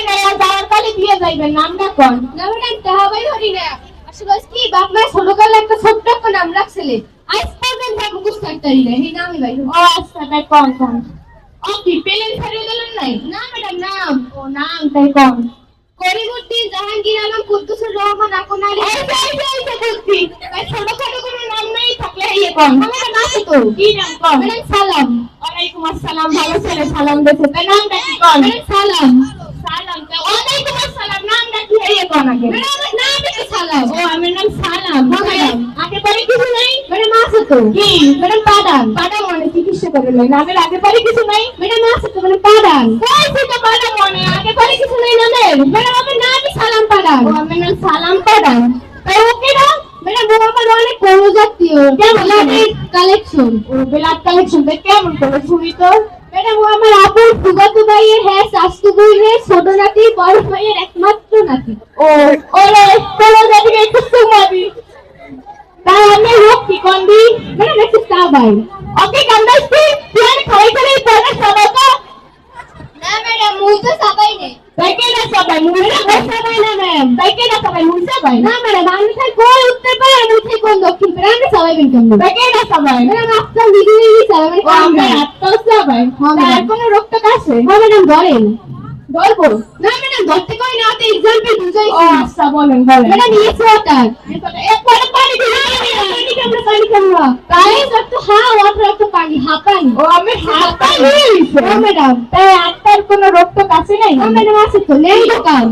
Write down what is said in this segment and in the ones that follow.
পাই না, যাওয়ার কালে দিয়ে যাইবেন, নামটা কোন? না ম্যাডাম তাহাবাই ধরি না। আসলে কি বাপ মা ছোটকালে একটা ছোট্ট একটা নাম রাখছিলে, আজ পর্যন্ত মুখস্থ করতেই না এই নামই ভাই। ও আচ্ছা, তাই কোন? ও কি পেলেন ছাড়িয়ে গেলেন নাই? না ম্যাডাম নাম ও নাম, তাই কোন? করিমউদ্দিন জাহাঙ্গীর আলম কুদ্দুসুর রহমান আকন আলী। এই বলছি, তাই ছোটখাটো কোনো নাম নাই থাকলে ইয়ে কোন? ম্যাডাম আছে তো। কি নাম কোন? ম্যাডাম সালাম। ওয়ালাইকুম আসসালাম, ভালো ছেলে, সালাম দিতে। তাই নামটা কি কোন? ম্যাডাম সালাম। সালাম। ওয়ালাইকুম আসসালাম, নামটা কি ইয়ে কোন আগে? ম্যাডাম আমার নাম একটু সালাম। ও আমার নাম সালাম। হ্যাঁ, ম্যাডাম। আগে পরে কিছু নাই? ম্যাডাম আছে তো। কি? ম্যাডাম পাদান। পাড়া মনে চিকিৎসা করে নেই, নামের আগে পরে কিছু নাই? ম্যাডাম আছে তো ম্যাডাম পাদান। কইছি তো পাড়া মনে, আগে পরে কিছু নাই নামের? ম্যাডাম আমার নামই সালাম পাদান। ও আমার নাম সালাম পাড়ান। তাই ওকে না? ম্যাডাম ও আমার অনেক বড় জাতীয় কেমন কালেকশন। ও ব্লাড কালেকশন কেমন করে শুনি তো? ম্যাডাম ও আমার আপুর ফুফাতো ভাইয়ের হ্যাঁ শাস্তু ভাইয়ের ছোট নাতি বড় ভাইয়ের একমাত্র নাতি। ও ওরে চলো যাবি একটু সুমাবি। তাই আমি লোক কি কন্দি? ম্যাডাম একটু চা ভাই। ওকে কান্দাইছি, তুই আমি খাওয়াই করে পড়া সবাইকে। না ম্যাডাম মুই তো চাবাই নেই। তাই কে না সবাই মুড়ে চাবাই না ম্যাম। তাই কে না সবাই মুড়ে সবাই না ম্যাডাম আমি খাই কোন উত্তর পাড়া আমি খাই কোন দক্ষিণ পাড়া আমি চাবাইবেন কেমন? তাই কে না সবাই ম্যাডাম আপনার দিদি চাবাই ও আমার আত্মাও সবাই। হ্যাঁ, তার ম্যাডাম। কোনো রক্ত আছে? হ্যাঁ ম্যাডাম ধরেন। গল্প? না ম্যাডাম ধরতে কই না তো এক্সাম্পল বুঝাই। ও আচ্ছা, বলেন বলেন। Madam yes water. একবার পানি দিলে পানি কেমন? তাই একটু হ্যাঁ ওয়াটার একটু পানি হাঁপানি। ও আমি হাত পা নিয়েছে। হ্যাঁ ম্যাডাম। তাই আত্মার কোনো রক্ত কাছে নাই? হ্যাঁ ম্যাডাম আছে তো নেই দোকান।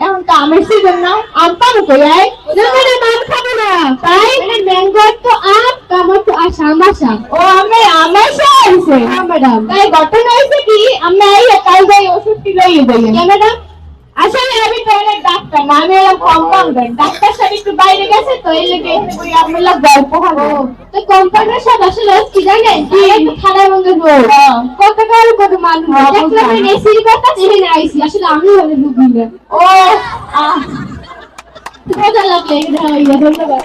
এখন তো আমের সিজন না, আম পাবো কই? না ম্যাডাম আম খাবো না। তাই? ম্যাডাম ম্যাঙ্গো তো আম কামড় তো আসাম আসা। ও আমি আমার হয়েছে। হ্যাঁ ম্যাডাম। তাই ঘটনা হয়েছে কি, আমি এই কাল যাই ওষুধ লইয়ে যাই। কে ম্যাডাম? আসলে আমি তো অনেক ডাক্তার না, আমি এরকম কম্পাউন্ডার। ডাক্তার সাহেব একটু বাইরে গেছে তো এই লেগে ওই আমরা গল্প হলো। তো কোম্পানির সব আসলে কি জানেন কি একটু খারাপ মন্দের রোগ হ্যাঁ। কত কাল কত মানুষ হ্যাঁ, দেখলাম বুঝলাম। এসির কথা এখানে আইছি আসলে আমি হলে রুগী না। ও আহ মজা লাগলে ধন্যবাদ।